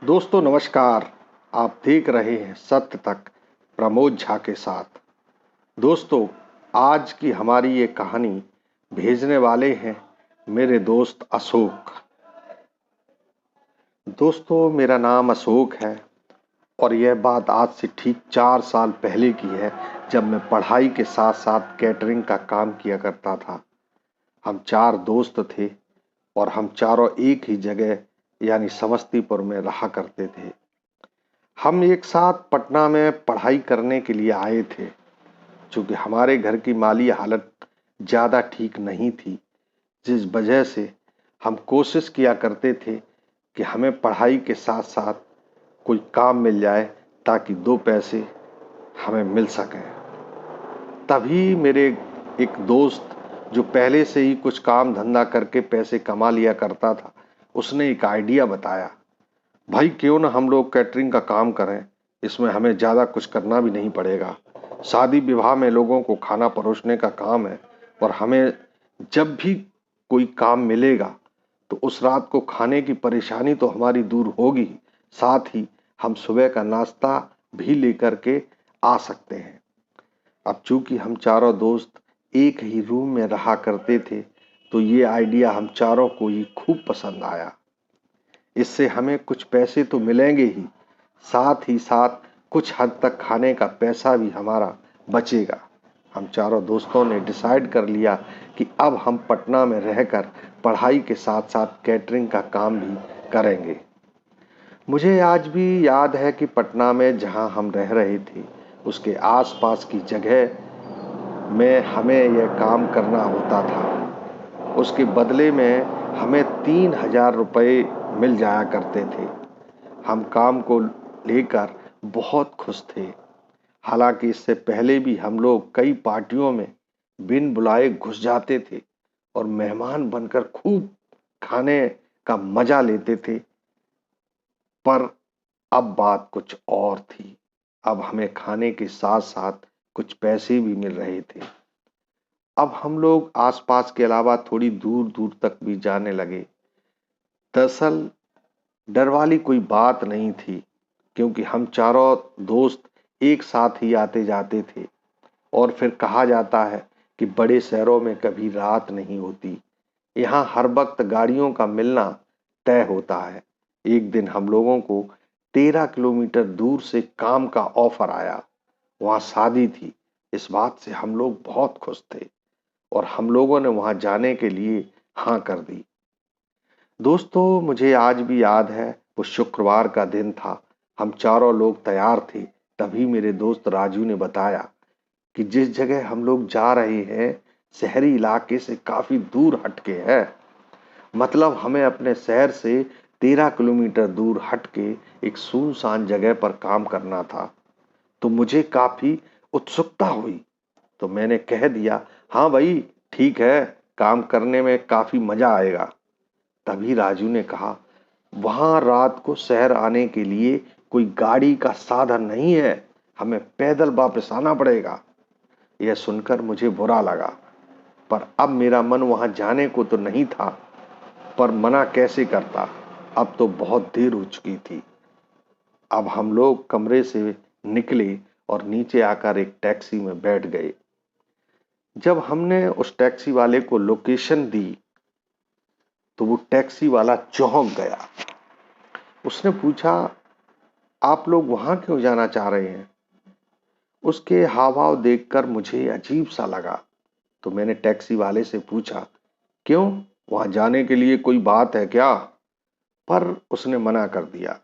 दोस्तों नमस्कार। आप देख रहे हैं सत्य तक प्रमोद झा के साथ। दोस्तों, आज की हमारी ये कहानी भेजने वाले हैं मेरे दोस्त अशोक। दोस्तों, मेरा नाम अशोक है और यह बात आज से ठीक 4 साल पहले की है, जब मैं पढ़ाई के साथ साथ कैटरिंग का काम किया करता था। हम 4 दोस्त थे और हम चारों एक ही जगह यानी समस्तीपुर में रहा करते थे। हम एक साथ पटना में पढ़ाई करने के लिए आए थे। चूंकि हमारे घर की माली हालत ज़्यादा ठीक नहीं थी, जिस वजह से हम कोशिश किया करते थे कि हमें पढ़ाई के साथ साथ कोई काम मिल जाए ताकि 2 पैसे हमें मिल सकें। तभी मेरे एक दोस्त, जो पहले से ही कुछ काम धंधा करके पैसे कमा लिया करता था, उसने एक आइडिया बताया, भाई क्यों ना हम लोग कैटरिंग का काम करें। इसमें हमें ज़्यादा कुछ करना भी नहीं पड़ेगा। शादी विवाह में लोगों को खाना परोसने का काम है और हमें जब भी कोई काम मिलेगा तो उस रात को खाने की परेशानी तो हमारी दूर होगी, साथ ही हम सुबह का नाश्ता भी लेकर के आ सकते हैं। अब चूंकि हम चारों दोस्त एक ही रूम में रहा करते थे, तो ये आइडिया हम चारों को ही खूब पसंद आया। इससे हमें कुछ पैसे तो मिलेंगे ही, साथ ही साथ कुछ हद तक खाने का पैसा भी हमारा बचेगा। हम चारों दोस्तों ने डिसाइड कर लिया कि अब हम पटना में रहकर पढ़ाई के साथ साथ कैटरिंग का काम भी करेंगे। मुझे आज भी याद है कि पटना में जहां हम रह रहे थे, उसके आसपास की जगह में हमें यह काम करना होता था। उसके बदले में हमें 3,000 रुपये मिल जाया करते थे। हम काम को लेकर बहुत खुश थे। हालांकि इससे पहले भी हम लोग कई पार्टियों में बिन बुलाए घुस जाते थे और मेहमान बनकर खूब खाने का मजा लेते थे। पर अब बात कुछ और थी। अब हमें खाने के साथ साथ कुछ पैसे भी मिल रहे थे। अब हम लोग आसपास के अलावा थोड़ी दूर दूर तक भी जाने लगे। दरअसल डर वाली कोई बात नहीं थी, क्योंकि हम चारों दोस्त एक साथ ही आते जाते थे। और फिर कहा जाता है कि बड़े शहरों में कभी रात नहीं होती, यहाँ हर वक्त गाड़ियों का मिलना तय होता है। एक दिन हम लोगों को 13 किलोमीटर दूर से काम का ऑफर आया। वहाँ शादी थी। इस बात से हम लोग बहुत खुश थे और हम लोगों ने वहाँ जाने के लिए हाँ कर दी। दोस्तों, मुझे आज भी याद है, वो शुक्रवार का दिन था। हम चारों लोग तैयार थे। तभी मेरे दोस्त राजू ने बताया कि जिस जगह हम लोग जा रहे हैं, शहरी इलाके से काफी दूर हटके है। मतलब हमें अपने शहर से 13 किलोमीटर दूर हटके एक सुनसान जगह पर काम करना था। तो मुझे काफी उत्सुकता हुई, तो मैंने कह दिया, हाँ भाई ठीक है, काम करने में काफी मजा आएगा। तभी राजू ने कहा, वहां रात को शहर आने के लिए कोई गाड़ी का साधन नहीं है, हमें पैदल वापस आना पड़ेगा। यह सुनकर मुझे बुरा लगा, पर अब मेरा मन वहां जाने को तो नहीं था, पर मना कैसे करता। अब तो बहुत देर हो चुकी थी। अब हम लोग कमरे से निकले और नीचे आकर एक टैक्सी में बैठ गए। जब हमने उस टैक्सी वाले को लोकेशन दी तो वो टैक्सी वाला चौंक गया। उसने पूछा, आप लोग वहां क्यों जाना चाह रहे हैं? उसके हाव भाव देखकर मुझे अजीब सा लगा। तो मैंने टैक्सी वाले से पूछा, क्यों, वहां जाने के लिए कोई बात है क्या? पर उसने मना कर दिया।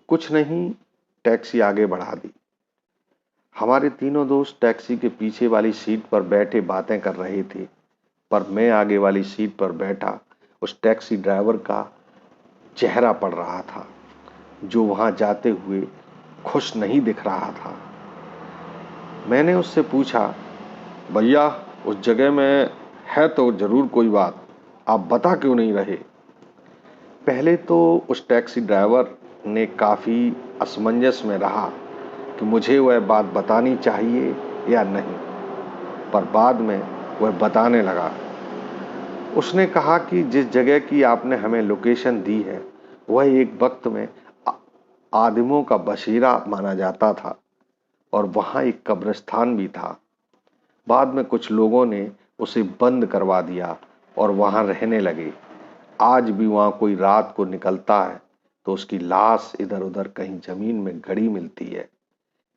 कुछ नहीं, टैक्सी आगे बढ़ा दी। हमारे तीनों दोस्त टैक्सी के पीछे वाली सीट पर बैठे बातें कर रहे थे, पर मैं आगे वाली सीट पर बैठा। उस टैक्सी ड्राइवर का चेहरा पड़ रहा था, जो वहां जाते हुए खुश नहीं दिख रहा था। मैंने उससे पूछा, भैया उस जगह में है तो जरूर कोई बात, आप बता क्यों नहीं रहे? पहले तो उस टैक्सी ड्राइवर ने काफी असमंजस में रहा कि मुझे वह बात बतानी चाहिए या नहीं, पर बाद में वह बताने लगा। उसने कहा कि जिस जगह की आपने हमें लोकेशन दी है, वह एक वक्त में आदिमों का बसेरा माना जाता था और वहां एक कब्रिस्तान भी था। बाद में कुछ लोगों ने उसे बंद करवा दिया और वहां रहने लगे। आज भी वहां कोई रात को निकलता है तो उसकी लाश इधर उधर कहीं जमीन में गड़ी मिलती है।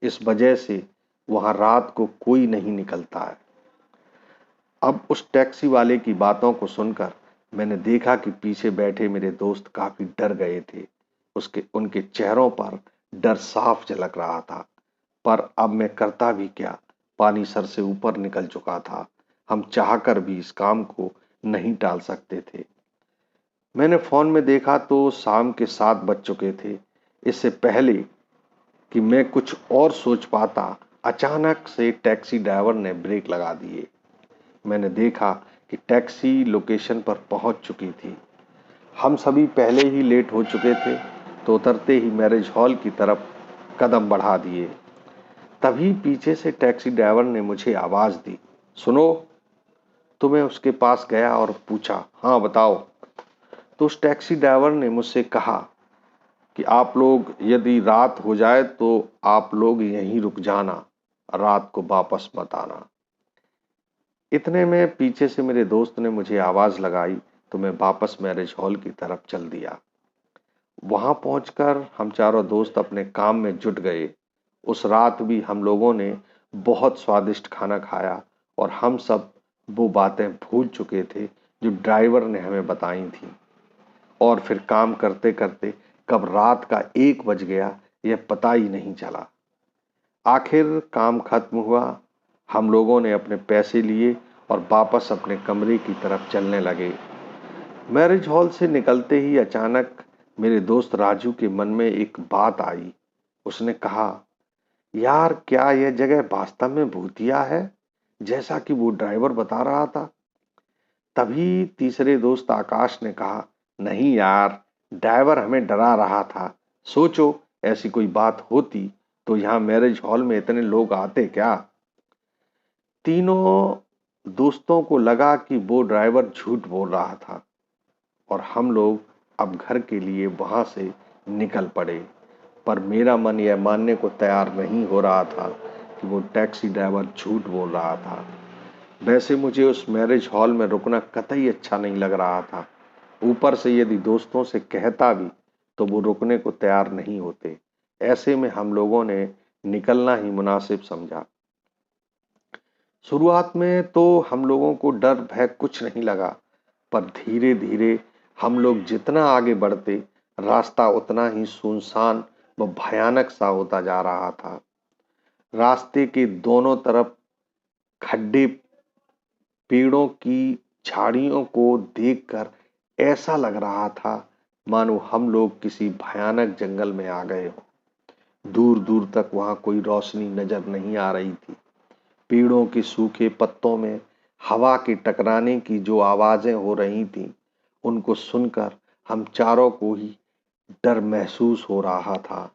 इस वजह से वहां रात को कोई नहीं निकलता है। अब उस टैक्सी वाले की बातों को सुनकर मैंने देखा कि पीछे बैठे मेरे दोस्त काफी डर गए थे। उनके चेहरों पर डर साफ झलक रहा था। पर अब मैं करता भी क्या, पानी सर से ऊपर निकल चुका था। हम चाहकर भी इस काम को नहीं टाल सकते थे। मैंने फोन में देखा तो शाम के 7 बज चुके थे। इससे पहले कि मैं कुछ और सोच पाता, अचानक से टैक्सी ड्राइवर ने ब्रेक लगा दिए। मैंने देखा कि टैक्सी लोकेशन पर पहुंच चुकी थी। हम सभी पहले ही लेट हो चुके थे तो उतरते ही मैरिज हॉल की तरफ कदम बढ़ा दिए। तभी पीछे से टैक्सी ड्राइवर ने मुझे आवाज दी, सुनो। तो मैं उसके पास गया और पूछा, हाँ बताओ। तो उस टैक्सी ड्राइवर ने मुझसे कहा कि आप लोग यदि रात हो जाए तो आप लोग यहीं रुक जाना, रात को वापस मत आना। इतने में पीछे से मेरे दोस्त ने मुझे आवाज लगाई तो मैं वापस मैरिज हॉल की तरफ चल दिया। वहां पहुंचकर हम चारों दोस्त अपने काम में जुट गए। उस रात भी हम लोगों ने बहुत स्वादिष्ट खाना खाया और हम सब वो बातें भूल चुके थे जो ड्राइवर ने हमें बताई थी। और फिर काम करते करते कब रात का 1 बज गया यह पता ही नहीं चला। आखिर काम खत्म हुआ। हम लोगों ने अपने पैसे लिए और वापस अपने कमरे की तरफ चलने लगे। मैरिज हॉल से निकलते ही अचानक मेरे दोस्त राजू के मन में एक बात आई। उसने कहा, यार क्या यह जगह वास्तव में भूतिया है जैसा कि वो ड्राइवर बता रहा था। तभी तीसरे दोस्त आकाश ने कहा, नहीं यार, ड्राइवर हमें डरा रहा था। सोचो ऐसी कोई बात होती तो यहाँ मैरिज हॉल में इतने लोग आते क्या। तीनों दोस्तों को लगा कि वो ड्राइवर झूठ बोल रहा था और हम लोग अब घर के लिए वहां से निकल पड़े। पर मेरा मन यह मानने को तैयार नहीं हो रहा था कि वो टैक्सी ड्राइवर झूठ बोल रहा था। वैसे मुझे उस मैरिज हॉल में रुकना कतई अच्छा नहीं लग रहा था। ऊपर से यदि दोस्तों से कहता भी तो वो रुकने को तैयार नहीं होते। ऐसे में हम लोगों ने निकलना ही मुनासिब समझा। शुरुआत में तो हम लोगों को डर भय कुछ नहीं लगा, पर धीरे धीरे हम लोग जितना आगे बढ़ते रास्ता उतना ही सुनसान व भयानक सा होता जा रहा था। रास्ते के दोनों तरफ खड्डे, पेड़ों की झाड़ियों को देखकर ऐसा लग रहा था मानो हम लोग किसी भयानक जंगल में आ गए हो। दूर दूर तक वहां कोई रोशनी नजर नहीं आ रही थी। पेड़ों के सूखे पत्तों में हवा के टकराने की जो आवाजें हो रही थीं, उनको सुनकर हम चारों को ही डर महसूस हो रहा था।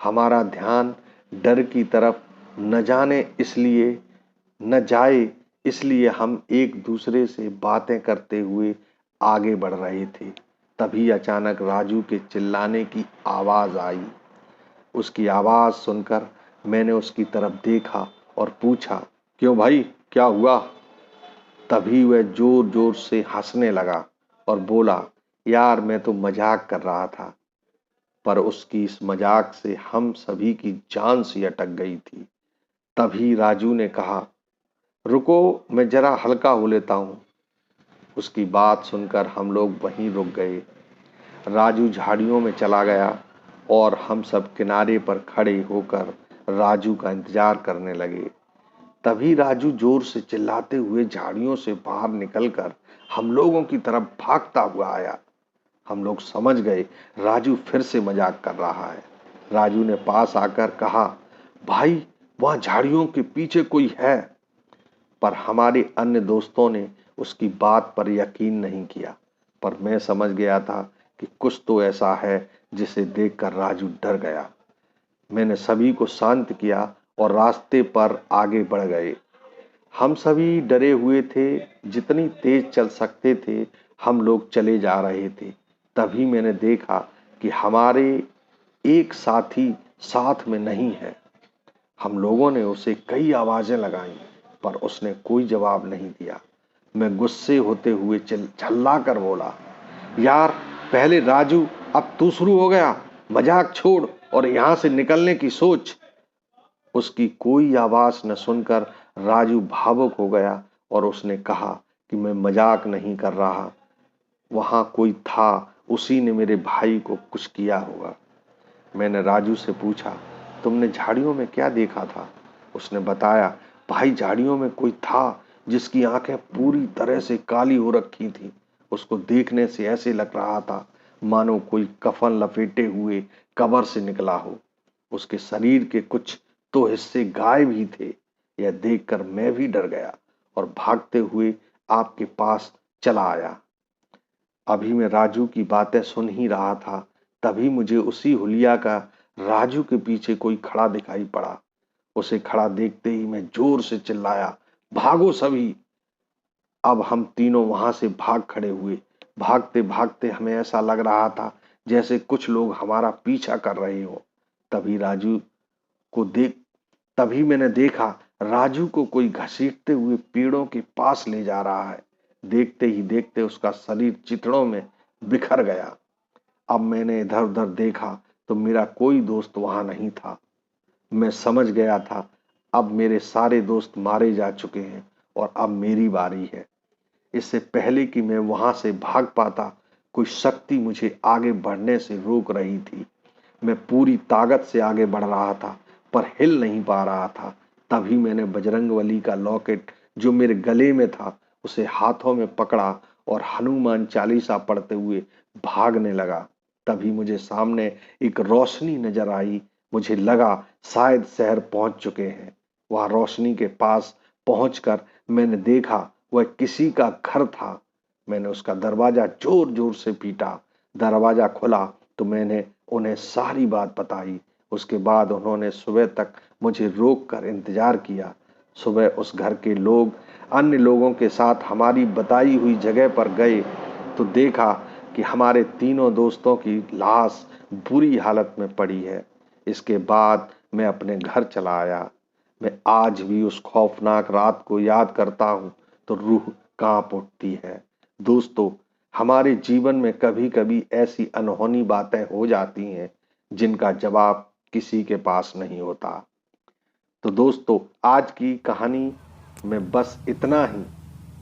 हमारा ध्यान डर की तरफ न जाए इसलिए हम एक दूसरे से बातें करते हुए आगे बढ़ रहे थे। तभी अचानक राजू के चिल्लाने की आवाज आई। उसकी आवाज सुनकर मैंने उसकी तरफ देखा और पूछा, क्यों भाई, क्या हुआ। तभी वह जोर जोर से हंसने लगा और बोला, यार मैं तो मजाक कर रहा था। पर उसकी इस मजाक से हम सभी की जान सी अटक गई थी। तभी राजू ने कहा, रुको मैं जरा हल्का हो लेता हूं। उसकी बात सुनकर हम लोग वहीं रुक गए। राजू झाड़ियों में चला गया और हम सब किनारे पर खड़े होकर राजू का इंतजार करने लगे। तभी राजू जोर से चिल्लाते हुए झाड़ियों से बाहर निकलकर हम लोगों की तरफ भागता हुआ आया। हम लोग समझ गए राजू फिर से मजाक कर रहा है। राजू ने पास आकर कहा, भाई वहां झाड़ियों के पीछे कोई है। पर हमारे अन्य दोस्तों ने उसकी बात पर यकीन नहीं किया। पर मैं समझ गया था कि कुछ तो ऐसा है जिसे देखकर राजू डर गया। मैंने सभी को शांत किया और रास्ते पर आगे बढ़ गए। हम सभी डरे हुए थे। जितनी तेज चल सकते थे हम लोग चले जा रहे थे। तभी मैंने देखा कि हमारे एक साथी साथ में नहीं है। हम लोगों ने उसे कई आवाजें लगाई पर उसने कोई जवाब नहीं दिया। मैं गुस्से होते हुए चिल्ला कर बोला, यार पहले राजू, अब तू शुरू हो गया। मजाक छोड़ और यहां से निकलने की सोच। उसकी कोई आवाज न सुनकर राजू भावुक हो गया और उसने कहा कि मैं मजाक नहीं कर रहा, वहां कोई था, उसी ने मेरे भाई को कुछ किया होगा। मैंने राजू से पूछा, तुमने झाड़ियों में क्या देखा था? उसने बताया, भाई झाड़ियों में कोई था जिसकी आंखें पूरी तरह से काली हो रखी थी। उसको देखने से ऐसे लग रहा था मानो कोई कफन लपेटे हुए कब्र से निकला हो। उसके शरीर के कुछ तो हिस्से गायब ही थे। यह देखकर मैं भी डर गया और भागते हुए आपके पास चला आया। अभी मैं राजू की बातें सुन ही रहा था, तभी मुझे उसी हुलिया का राजू के पीछे कोई खड़ा दिखाई पड़ा। उसे खड़ा देखते ही मैं जोर से चिल्लाया, भागो सभी। अब हम तीनों वहां से भाग खड़े हुए। भागते भागते हमें ऐसा लग रहा था जैसे कुछ लोग हमारा पीछा कर रहे हो। तभी राजू को देख तभी मैंने देखा राजू को कोई घसीटते हुए पेड़ों के पास ले जा रहा है। देखते ही देखते उसका शरीर चिथड़ों में बिखर गया। अब मैंने इधर उधर देखा तो मेरा कोई दोस्त वहां नहीं था। मैं समझ गया था अब मेरे सारे दोस्त मारे जा चुके हैं और अब मेरी बारी है। इससे पहले कि मैं वहां से भाग पाता, कोई शक्ति मुझे आगे बढ़ने से रोक रही थी। मैं पूरी ताकत से आगे बढ़ रहा था पर हिल नहीं पा रहा था। तभी मैंने बजरंगबली का लॉकेट जो मेरे गले में था उसे हाथों में पकड़ा और हनुमान चालीसा पढ़ते हुए भागने लगा। तभी मुझे सामने एक रोशनी नजर आई। मुझे लगा शायद शहर पहुंच चुके हैं। वहां रोशनी के पास पहुंचकर मैंने देखा वह किसी का घर था। मैंने उसका दरवाजा जोर जोर से पीटा। दरवाजा खुला तो मैंने उन्हें सारी बात बताई। उसके बाद उन्होंने सुबह तक मुझे रोक कर इंतजार किया। सुबह उस घर के लोग अन्य लोगों के साथ हमारी बताई हुई जगह पर गए तो देखा कि हमारे तीनों दोस्तों की लाश बुरी हालत में पड़ी है। इसके बाद मैं अपने घर चला आया। मैं आज भी उस खौफनाक रात को याद करता हूं तो रूह कांप उठती है। दोस्तों, हमारे जीवन में कभी कभी ऐसी अनहोनी बातें हो जाती हैं जिनका जवाब किसी के पास नहीं होता। तो दोस्तों, आज की कहानी में बस इतना ही।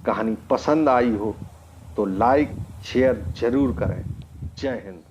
कहानी पसंद आई हो तो लाइक शेयर जरूर करें। जय हिंद।